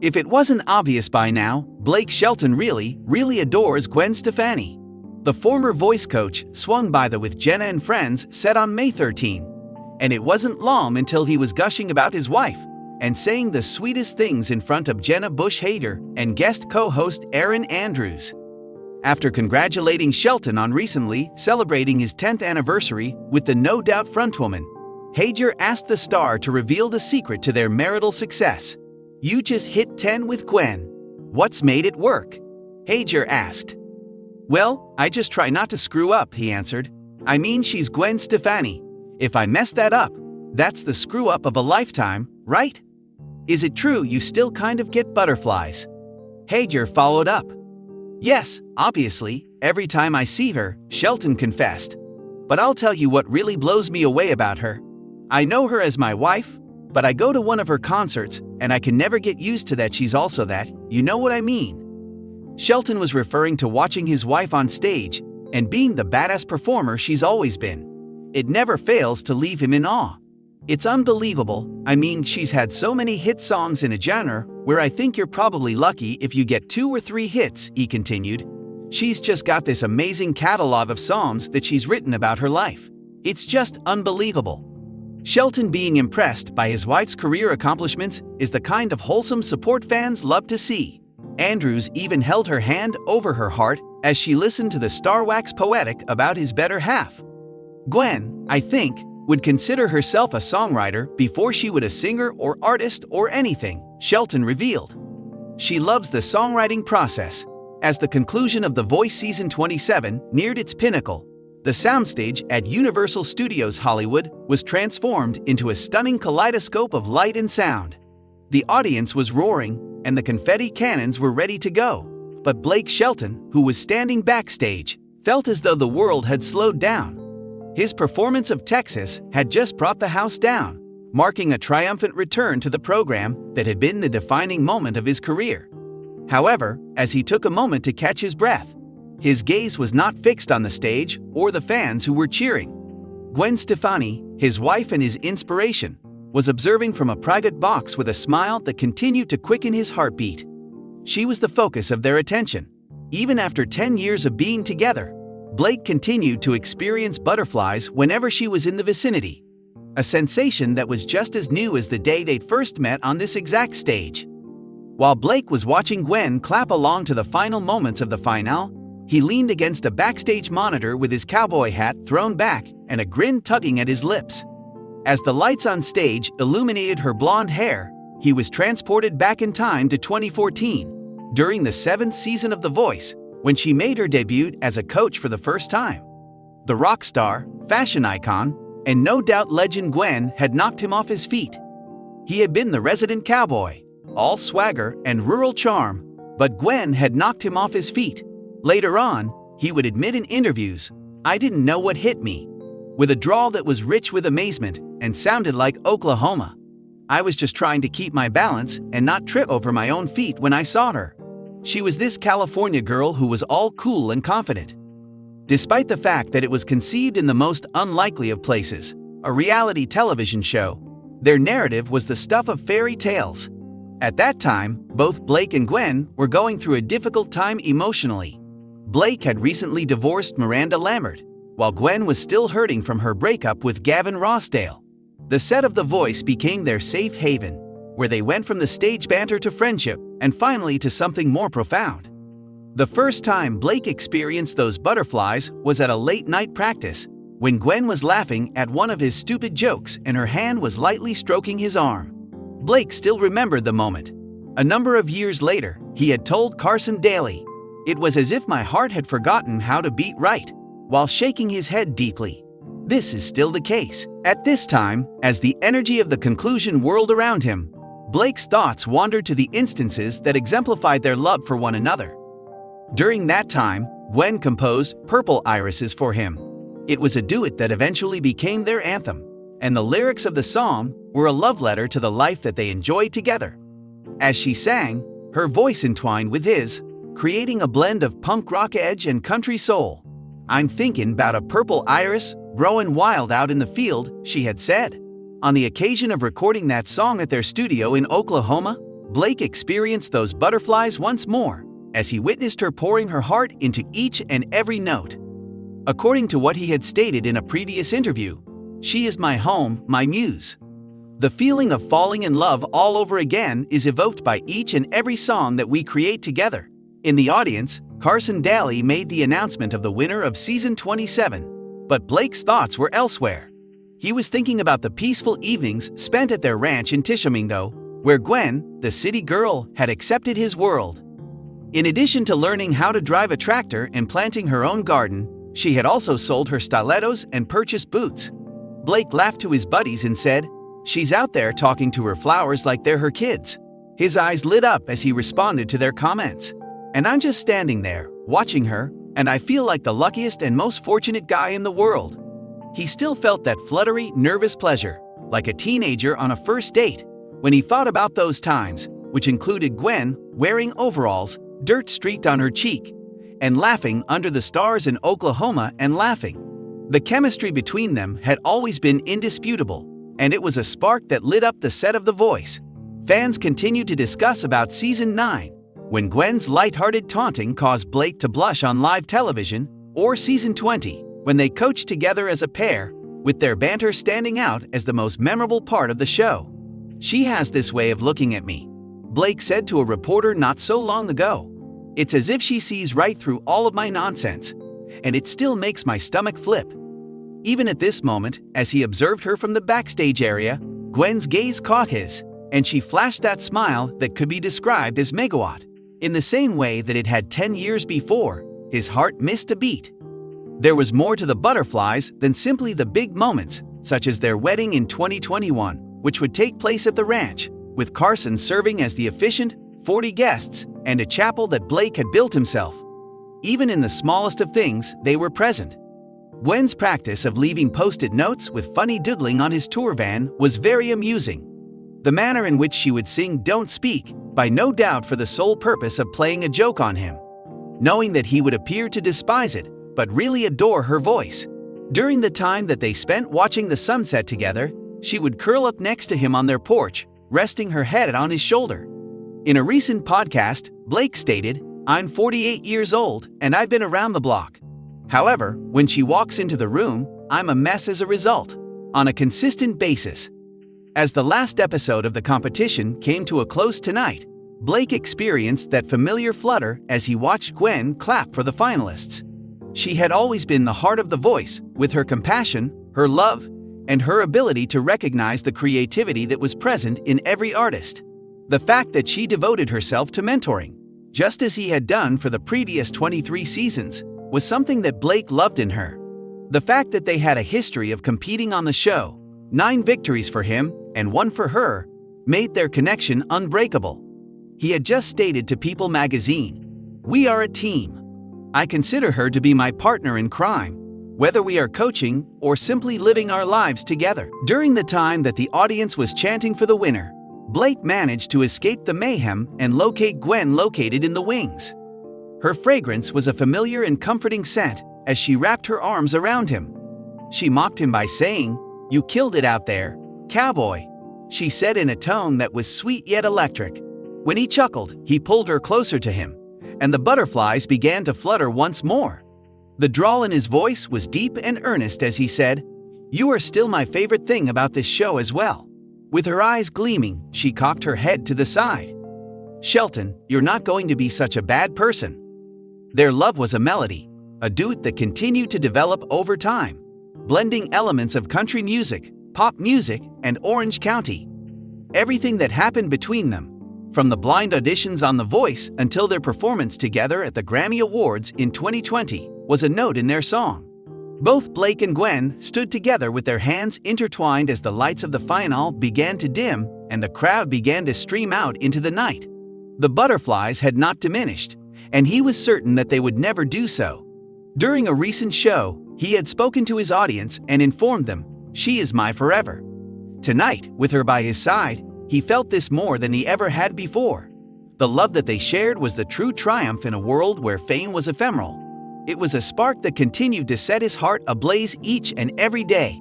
If it wasn't obvious by now, Blake Shelton really adores Gwen Stefani. The former voice coach swung by the With Jenna and Friends set on May 13, and it wasn't long until he was gushing about his wife and saying the sweetest things in front of Jenna Bush Hader and guest co-host Erin Andrews. After congratulating Shelton on recently celebrating his 10th anniversary with the No Doubt frontwoman, Hader asked the star to reveal the secret to their marital success. "You just hit 10 with Gwen. What's made it work?" Hader asked. "Well, I just try not to screw up," he answered. "I mean, she's Gwen Stefani. If I mess that up, that's the screw up of a lifetime, right? Is it true you still kind of get butterflies?" Hader followed up. "Yes, obviously, every time I see her," Shelton confessed. "But I'll tell you what really blows me away about her. I know her as my wife, but I go to one of her concerts and I can never get used to that she's also that, you know what I mean?" Shelton was referring to watching his wife on stage and being the badass performer she's always been. It never fails to leave him in awe. "It's unbelievable. I mean, she's had so many hit songs in a genre where I think you're probably lucky if you get 2 or 3 hits," he continued. "She's just got this amazing catalog of songs that she's written about her life. It's just unbelievable." Shelton being impressed by his wife's career accomplishments is the kind of wholesome support fans love to see. Andrews even held her hand over her heart as she listened to the star wax poetic about his better half. "Gwen, I think, would consider herself a songwriter before she would a singer or artist or anything," Shelton revealed. "She loves the songwriting process." As the conclusion of The Voice Season 27 neared its pinnacle, the soundstage at Universal Studios Hollywood was transformed into a stunning kaleidoscope of light and sound. The audience was roaring, and the confetti cannons were ready to go. But Blake Shelton, who was standing backstage, felt as though the world had slowed down. His performance of Texas had just brought the house down, marking a triumphant return to the program that had been the defining moment of his career. However, as he took a moment to catch his breath, his gaze was not fixed on the stage or the fans who were cheering. Gwen Stefani, his wife and his inspiration, was observing from a private box with a smile that continued to quicken his heartbeat. She was the focus of their attention. Even after 10 years of being together, Blake continued to experience butterflies whenever she was in the vicinity, a sensation that was just as new as the day they'd first met on this exact stage. While Blake was watching Gwen clap along to the final moments of the finale, he leaned against a backstage monitor with his cowboy hat thrown back and a grin tugging at his lips. As the lights on stage illuminated her blonde hair, he was transported back in time to 2014, during the 7th season of The Voice, when she made her debut as a coach for the first time. The rock star, fashion icon, and no doubt legend Gwen had knocked him off his feet. He had been the resident cowboy, all swagger and rural charm, but Gwen had knocked him off his feet. Later on, he would admit in interviews, "I didn't know what hit me," with a drawl that was rich with amazement and sounded like Oklahoma. "I was just trying to keep my balance and not trip over my own feet when I saw her. She was this California girl who was all cool and confident." Despite the fact that it was conceived in the most unlikely of places, a reality television show, their narrative was the stuff of fairy tales. At that time, both Blake and Gwen were going through a difficult time emotionally. Blake had recently divorced Miranda Lambert, while Gwen was still hurting from her breakup with Gavin Rossdale. The set of The Voice became their safe haven, where they went from the stage banter to friendship and finally to something more profound. The first time Blake experienced those butterflies was at a late-night practice, when Gwen was laughing at one of his stupid jokes and her hand was lightly stroking his arm. Blake still remembered the moment. A number of years later, he had told Carson Daly, "It was as if my heart had forgotten how to beat right," while shaking his head deeply. This is still the case. At this time, as the energy of the conclusion whirled around him, Blake's thoughts wandered to the instances that exemplified their love for one another. During that time, Gwen composed Purple Irises for him. It was a duet that eventually became their anthem, and the lyrics of the song were a love letter to the life that they enjoyed together. As she sang, her voice entwined with his, creating a blend of punk rock edge and country soul. "I'm thinking about a purple iris growing wild out in the field," she had said. On the occasion of recording that song at their studio in Oklahoma, Blake experienced those butterflies once more as he witnessed her pouring her heart into each and every note. According to what he had stated in a previous interview, "She is my home, my muse." The feeling of falling in love all over again is evoked by each and every song that we create together. In the audience, Carson Daly made the announcement of the winner of Season 27, but Blake's thoughts were elsewhere. He was thinking about the peaceful evenings spent at their ranch in Tishomingo, where Gwen, the city girl, had accepted his world. In addition to learning how to drive a tractor and planting her own garden, she had also sold her stilettos and purchased boots. Blake laughed to his buddies and said, "She's out there talking to her flowers like they're her kids." His eyes lit up as he responded to their comments. "And I'm just standing there, watching her, and I feel like the luckiest and most fortunate guy in the world." He still felt that fluttery, nervous pleasure, like a teenager on a first date, when he thought about those times, which included Gwen wearing overalls, dirt streaked on her cheek, and laughing under the stars in Oklahoma and laughing. The chemistry between them had always been indisputable, and it was a spark that lit up the set of The Voice. Fans continued to discuss about Season 9, when Gwen's lighthearted taunting caused Blake to blush on live television, or Season 20, when they coached together as a pair, with their banter standing out as the most memorable part of the show. "She has this way of looking at me," Blake said to a reporter not so long ago. "It's as if she sees right through all of my nonsense, and it still makes my stomach flip." Even at this moment, as he observed her from the backstage area, Gwen's gaze caught his, and she flashed that smile that could be described as megawatt. In the same way that it had 10 years before, his heart missed a beat. There was more to the butterflies than simply the big moments, such as their wedding in 2021, which would take place at the ranch, with Carson serving as the officiant, 40 guests, and a chapel that Blake had built himself. Even in the smallest of things, they were present. Gwen's practice of leaving post-it notes with funny doodling on his tour van was very amusing. The manner in which she would sing "Don't Speak," by no doubt for the sole purpose of playing a joke on him, knowing that he would appear to despise it, but really adore her voice. During the time that they spent watching the sunset together, she would curl up next to him on their porch, resting her head on his shoulder. In a recent podcast, Blake stated, "I'm 48 years old and I've been around the block. However, when she walks into the room, I'm a mess as a result, on a consistent basis." As the last episode of the competition came to a close tonight, Blake experienced that familiar flutter as he watched Gwen clap for the finalists. She had always been the heart of The Voice, with her compassion, her love, and her ability to recognize the creativity that was present in every artist. The fact that she devoted herself to mentoring, just as he had done for the previous 23 seasons, was something that Blake loved in her. The fact that they had a history of competing on the show, 9 victories for him and 1 for her, made their connection unbreakable. He had just stated to People magazine, "We are a team. I consider her to be my partner in crime, whether we are coaching or simply living our lives together." During the time that the audience was chanting for the winner, Blake managed to escape the mayhem and locate Gwen located in the wings. Her fragrance was a familiar and comforting scent as she wrapped her arms around him. She mocked him by saying, "You killed it out there, cowboy," she said in a tone that was sweet yet electric. When he chuckled, he pulled her closer to him, and the butterflies began to flutter once more. The drawl in his voice was deep and earnest as he said, "You are still my favorite thing about this show as well." With her eyes gleaming, she cocked her head to the side. "Shelton, you're not going to be such a bad person." Their love was a melody, a duet that continued to develop over time, blending elements of country music, pop music, and Orange County. Everything that happened between them, from the blind auditions on The Voice until their performance together at the Grammy Awards in 2020, was a note in their song. Both Blake and Gwen stood together with their hands intertwined as the lights of the final began to dim and the crowd began to stream out into the night. The butterflies had not diminished, and he was certain that they would never do so. During a recent show, he had spoken to his audience and informed them, "She is my forever." Tonight, with her by his side, he felt this more than he ever had before. The love that they shared was the true triumph in a world where fame was ephemeral. It was a spark that continued to set his heart ablaze each and every day.